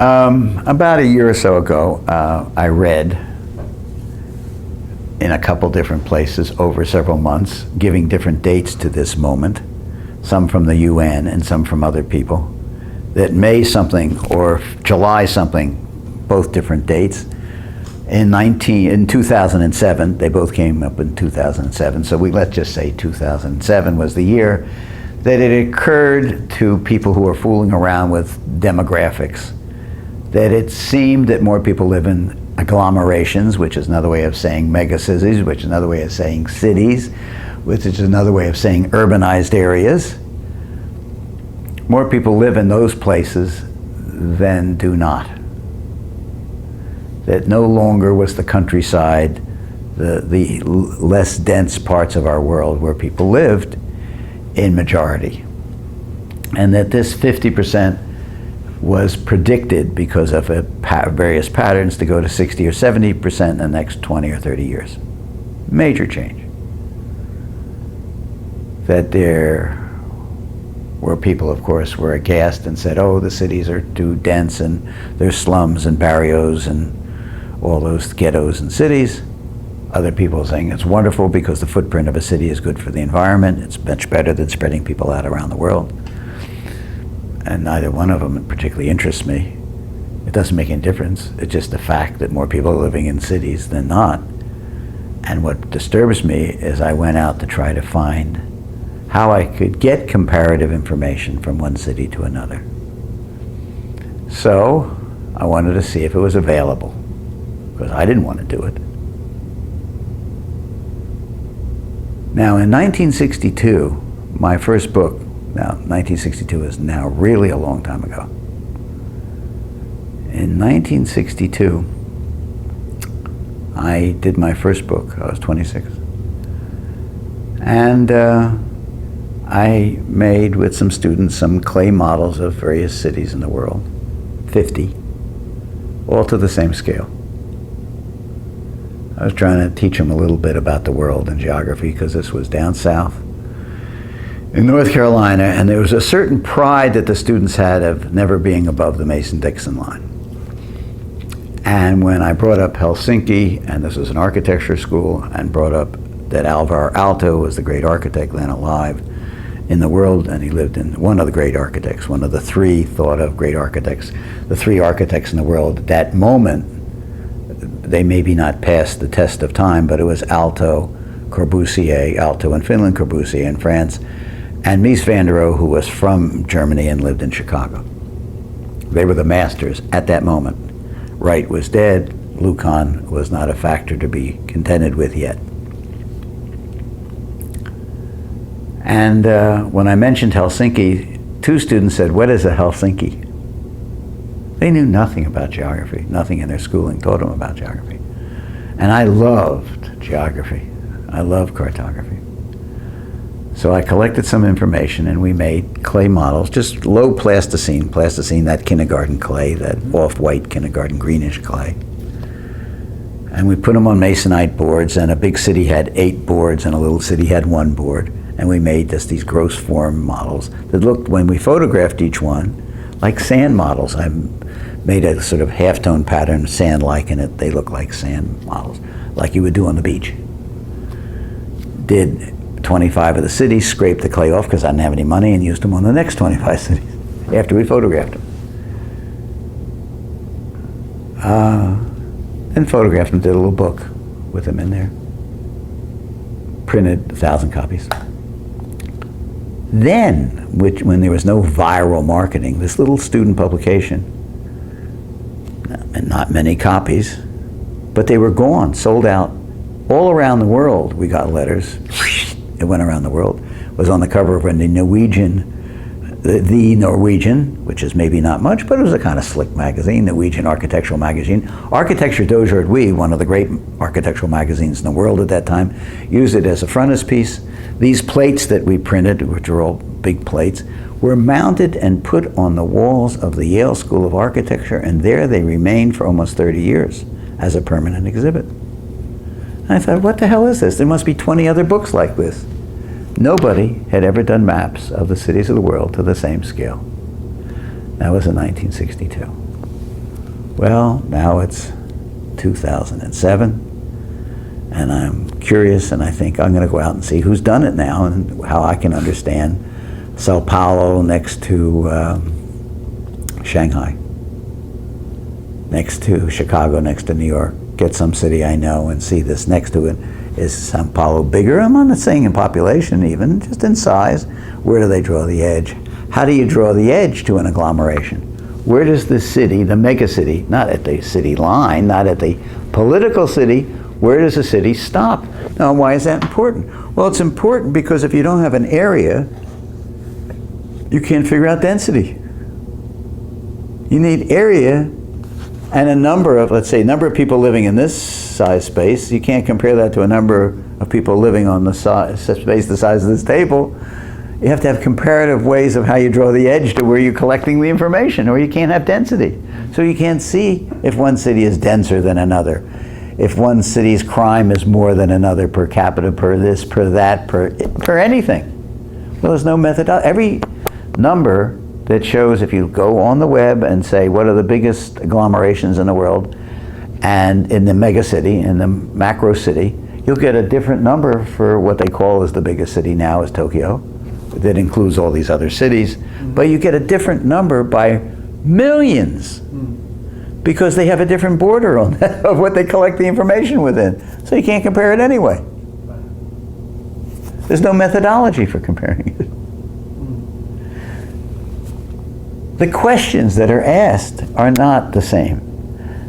About a year or so ago, I read in a couple different places over several months, giving different dates to this moment, some from the UN and some from other people, that May something or July something, both different dates, in 2007, they both came up in 2007, so let's just say 2007 was the year that it occurred to people who were fooling around with demographics that it seemed that more people live in agglomerations, which is another way of saying megacities, which is another way of saying cities, which is another way of saying urbanized areas. More people live in those places than do not. That no longer was the countryside, the less dense parts of our world where people lived in majority. And that this 50% was predicted because of various patterns to go to 60 or 70% in the next 20 or 30 years. Major change. That there were people, of course, were aghast and said, oh, the cities are too dense and there's slums and barrios and all those ghettos and cities. Other people saying it's wonderful because the footprint of a city is good for the environment. It's much better than spreading people out around the world. And neither one of them particularly interests me. It doesn't make any difference. It's just the fact that more people are living in cities than not. And what disturbs me is I went out to try to find how I could get comparative information from one city to another. So I wanted to see if it was available, because I didn't want to do it. Now in 1962, my first book, now 1962 is now really a long time ago. In 1962, I did my first book. I was 26. And I made, with some students, some clay models of various cities in the world, 50, all to the same scale. I was trying to teach them a little bit about the world and geography, because this was down south in North Carolina, and there was a certain pride that the students had of never being above the Mason-Dixon line. And when I brought up Helsinki, and this was an architecture school, and brought up that Alvar Aalto was the great architect then alive in the world, and he lived in one of the great architects, one of the three thought of great architects, the three architects in the world at that moment. They maybe not passed the test of time, but it was Aalto, Corbusier, Aalto in Finland, Corbusier in France, and Mies van der Rohe, who was from Germany and lived in Chicago. They were the masters at that moment. Wright was dead. Lucan was not a factor to be contended with yet. And when I mentioned Helsinki, two students said, what is a Helsinki? They knew nothing about geography. Nothing in their schooling taught them about geography. And I loved geography. I loved cartography. So I collected some information, and we made clay models, just low plasticine, that kindergarten clay, that off-white kindergarten greenish clay. And we put them on masonite boards, and a big city had 8 boards, and a little city had 1 board. And we made just these gross form models that looked, when we photographed each one, like sand models. I made a sort of halftone pattern, sand-like in it. They look like sand models, like you would do on the beach. Did 25 of the cities, scraped the clay off because I didn't have any money, and used them on the next 25 cities after we photographed them. And photographed them, did a little book with them in there. Printed 1,000 copies. Then, when there was no viral marketing, this little student publication, and not many copies, but they were gone, sold out all around the world. We got letters. It went around the world. It was on the cover of the Norwegian, which is maybe not much, but it was a kind of slick magazine, Norwegian architectural magazine. Architecture d'aujourd'hui, one of the great architectural magazines in the world at that time, used it as a frontispiece. These plates that we printed, which are all big plates, were mounted and put on the walls of the Yale School of Architecture, and there they remained for almost 30 years as a permanent exhibit. And I thought, what the hell is this? There must be 20 other books like this. Nobody had ever done maps of the cities of the world to the same scale. That was in 1962. Well, now it's 2007, and I'm curious, and I think I'm going to go out and see who's done it now and how I can understand Sao Paulo next to Shanghai, next to Chicago, next to New York. Get some city I know and see this next to it. Is Sao Paulo bigger? I'm not saying in population even, just in size. Where do they draw the edge? How do you draw the edge to an agglomeration? Where does the city, the mega city, not at the city line, not at the political city, where does the city stop? Now, why is that important? Well, it's important because if you don't have an area, you can't figure out density. You need area and a number of, let's say, number of people living in this size space. You can't compare that to a number of people living on the space the size of this table. You have to have comparative ways of how you draw the edge to where you're collecting the information, or you can't have density. So you can't see if one city is denser than another, if one city's crime is more than another per capita, per this, per that, per anything. Well, there's no method. Every number that shows, if you go on the web and say what are the biggest agglomerations in the world, and in the mega city, in the macro city, you'll get a different number for what they call as the biggest city now is Tokyo. That includes all these other cities, but you get a different number by millions because they have a different border on that of what they collect the information within. So you can't compare it anyway. There's no methodology for comparing it. The questions that are asked are not the same.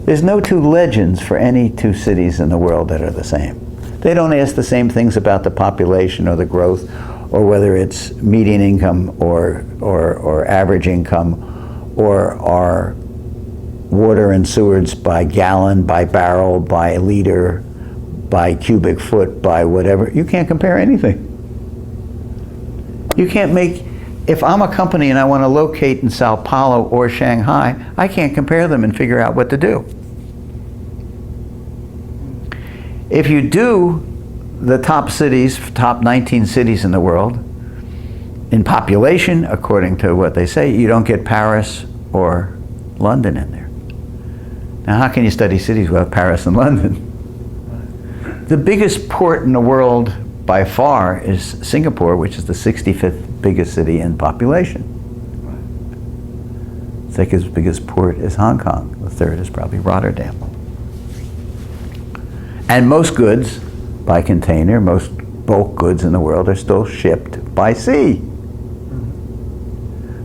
There's no two legends for any two cities in the world that are the same. They don't ask the same things about the population or the growth, or whether it's median income or average income, or are water and sewage by gallon, by barrel, by liter, by cubic foot, by whatever. You can't compare anything. You can't make, if I'm a company and I want to locate in Sao Paulo or Shanghai, I can't compare them and figure out what to do. If you do the top cities, top 19 cities in the world, in population, according to what they say, you don't get Paris or London in there. Now, how can you study cities without Paris and London? The biggest port in the world by far is Singapore, which is the 65th biggest city in population. The second biggest port is Hong Kong. The third is probably Rotterdam. And most goods by container, most bulk goods in the world are still shipped by sea.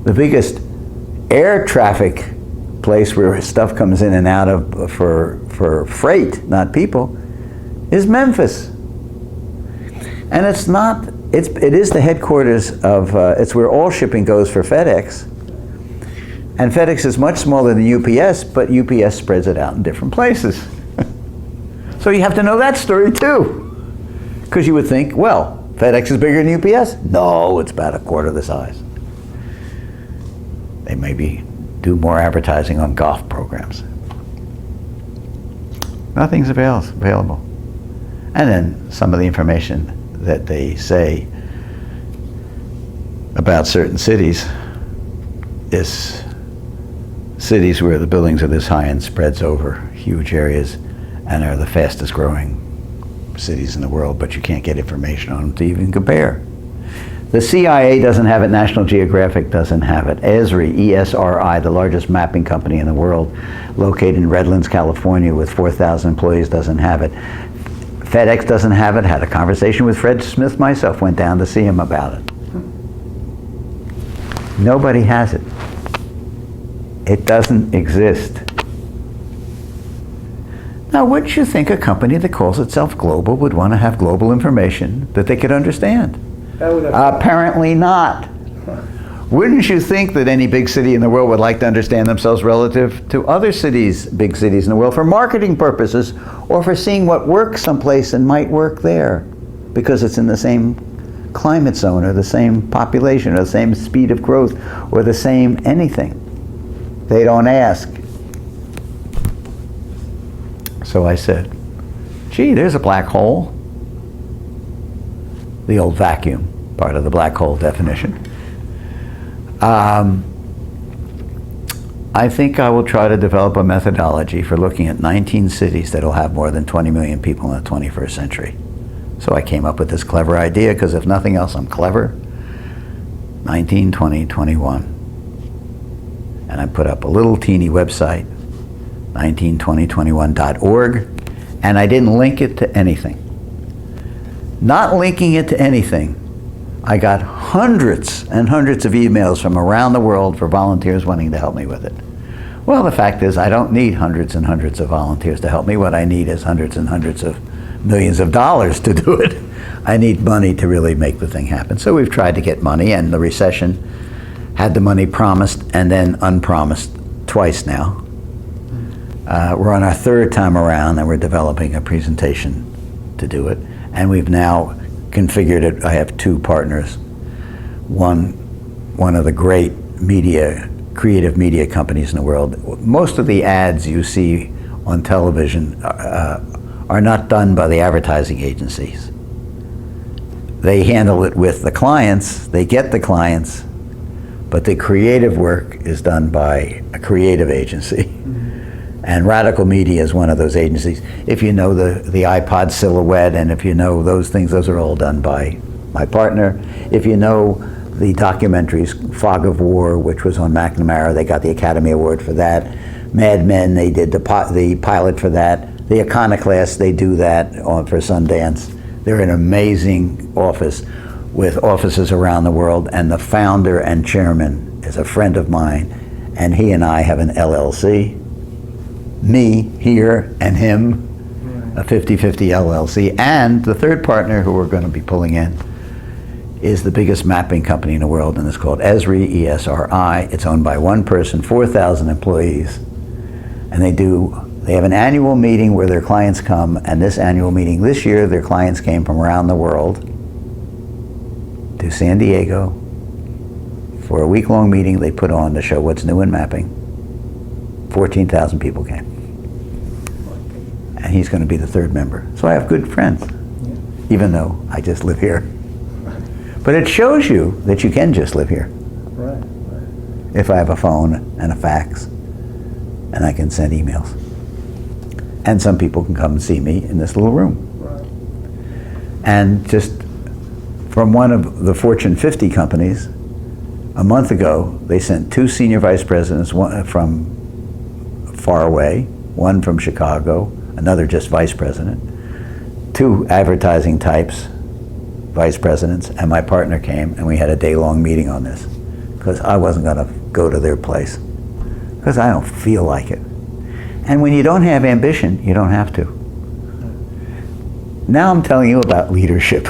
The biggest air traffic place where stuff comes in and out of for freight, not people, is Memphis. And it is the headquarters of, it's where all shipping goes for FedEx. And FedEx is much smaller than UPS, but UPS spreads it out in different places. So you have to know that story too. Because you would think, well, FedEx is bigger than UPS? No, it's about a quarter the size. They maybe do more advertising on golf programs. Nothing's available. And then some of the information that they say about certain cities is cities where the buildings are this high and spreads over huge areas and are the fastest growing cities in the world, but you can't get information on them to even compare. The CIA doesn't have it, National Geographic doesn't have it. ESRI, E-S-R-I, the largest mapping company in the world, located in Redlands, California with 4,000 employees, doesn't have it. FedEx doesn't have it. Had a conversation with Fred Smith myself, went down to see him about it. Nobody has it. It doesn't exist. Now, wouldn't you think a company that calls itself global would want to have global information that they could understand? Apparently not. Wouldn't you think that any big city in the world would like to understand themselves relative to other cities, big cities in the world, for marketing purposes, or for seeing what works someplace and might work there, because it's in the same climate zone, or the same population, or the same speed of growth, or the same anything? They don't ask. So I said, gee, there's a black hole. The old vacuum, part of the black hole definition. I I think I will try to develop a methodology for looking at 19 cities that will have more than 20 million people in the 21st century. So I came up with this clever idea, because if nothing else, I'm clever. 19, 20, 21. And I put up a little teeny website, 192021.org, and I didn't link it to anything. Not linking it to anything, I got hundreds and hundreds of emails from around the world for volunteers wanting to help me with it. Well, the fact is, I don't need hundreds and hundreds of volunteers to help me. What I need is hundreds and hundreds of millions of dollars to do it. I need money to really make the thing happen. So we've tried to get money, and the recession had the money promised and then unpromised twice now. We're on our third time around, and we're developing a presentation to do it. And we've now configured it. I have two partners. One of the great creative media companies in the world. Most of the ads you see on television are not done by the advertising agencies. They handle it with the clients, they get the clients, but the creative work is done by a creative agency. Mm-hmm. And Radical Media is one of those agencies. If you know the iPod silhouette, and if you know those things, those are all done by my partner. If you know the documentaries, Fog of War, which was on McNamara, they got the Academy Award for that. Mad Men, they did the pilot for that. The Iconoclast, they do that for Sundance. They're an amazing office with offices around the world, and the founder and chairman is a friend of mine, and he and I have an LLC. Me here and him, a 50-50 LLC, and the third partner who we're going to be pulling in is the biggest mapping company in the world, and it's called Esri, E-S-R-I. It's owned by one person, 4,000 employees, and they have an annual meeting where their clients come, and this annual meeting this year, their clients came from around the world to San Diego for a week-long meeting they put on to show what's new in mapping. 14,000 people came. And he's going to be the third member. So I have good friends, even though I just live here. But it shows you that you can just live here. Right. If I have a phone and a fax, and I can send emails. And some people can come and see me in this little room. Right. And just from one of the Fortune 50 companies, a month ago, they sent two senior vice presidents, one from far away, one from Chicago, another just vice president, two advertising types, vice presidents, and my partner came, and we had a day-long meeting on this, because I wasn't going to go to their place, because I don't feel like it. And when you don't have ambition, you don't have to. Now I'm telling you about leadership.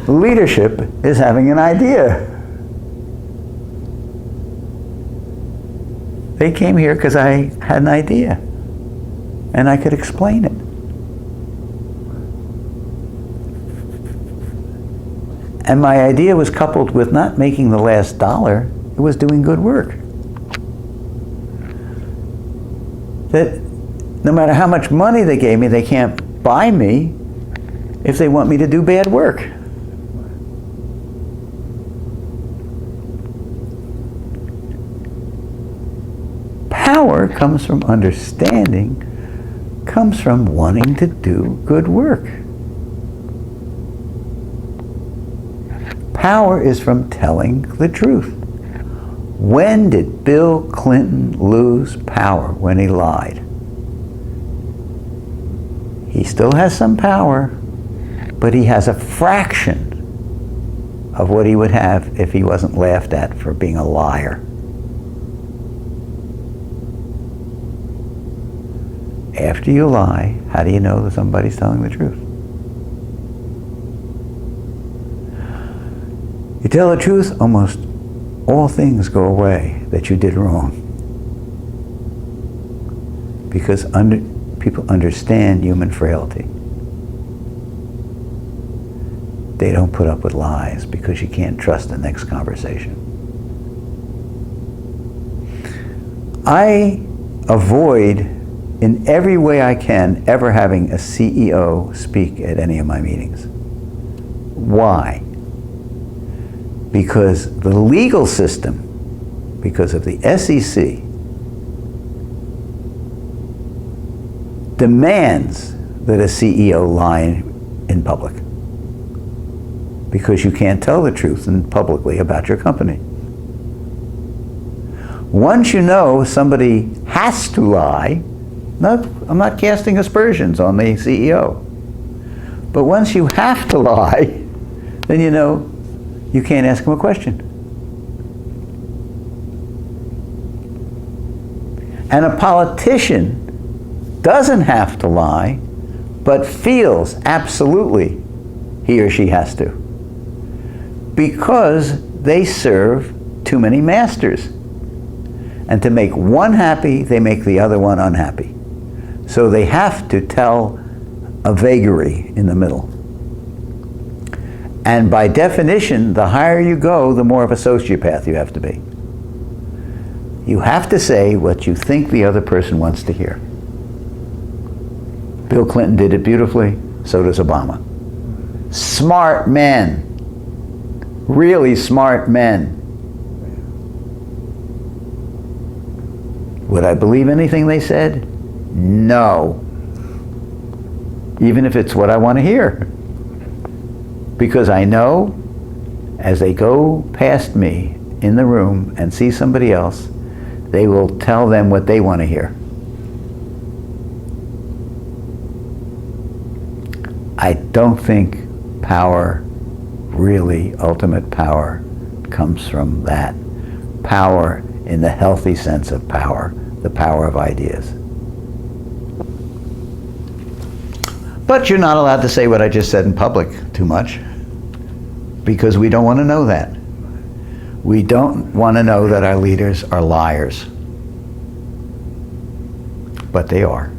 Leadership is having an idea. They came here because I had an idea, and I could explain it. And my idea was coupled with not making the last dollar, it was doing good work. That no matter how much money they gave me, they can't buy me if they want me to do bad work. Power comes from understanding, comes from wanting to do good work. Power is from telling the truth. When did Bill Clinton lose power? When he lied. He still has some power, but he has a fraction of what he would have if he wasn't laughed at for being a liar. After you lie, how do you know that somebody's telling the truth? You tell the truth, almost all things go away that you did wrong. Because people understand human frailty. They don't put up with lies because you can't trust the next conversation. I avoid, in every way I can, ever having a CEO speak at any of my meetings. Why? Because the legal system, because if the SEC demands that a CEO lie in public, because you can't tell the truth publicly about your company. Once you know somebody has to lie, I'm not casting aspersions on the CEO, but once you have to lie, then you know you can't ask him a question. And a politician doesn't have to lie, but feels absolutely he or she has to, because they serve too many masters. And to make one happy, they make the other one unhappy. So they have to tell a vagary in the middle. And by definition, the higher you go, the more of a sociopath you have to be. You have to say what you think the other person wants to hear. Bill Clinton did it beautifully, so does Obama. Smart men, really smart men. Would I believe anything they said? No. Even if it's what I want to hear. Because I know as they go past me in the room and see somebody else, they will tell them what they want to hear. I don't think power, really ultimate power, comes from that. Power in the healthy sense of power, the power of ideas. But you're not allowed to say what I just said in public too much, because we don't want to know that. We don't want to know that our leaders are liars. But they are.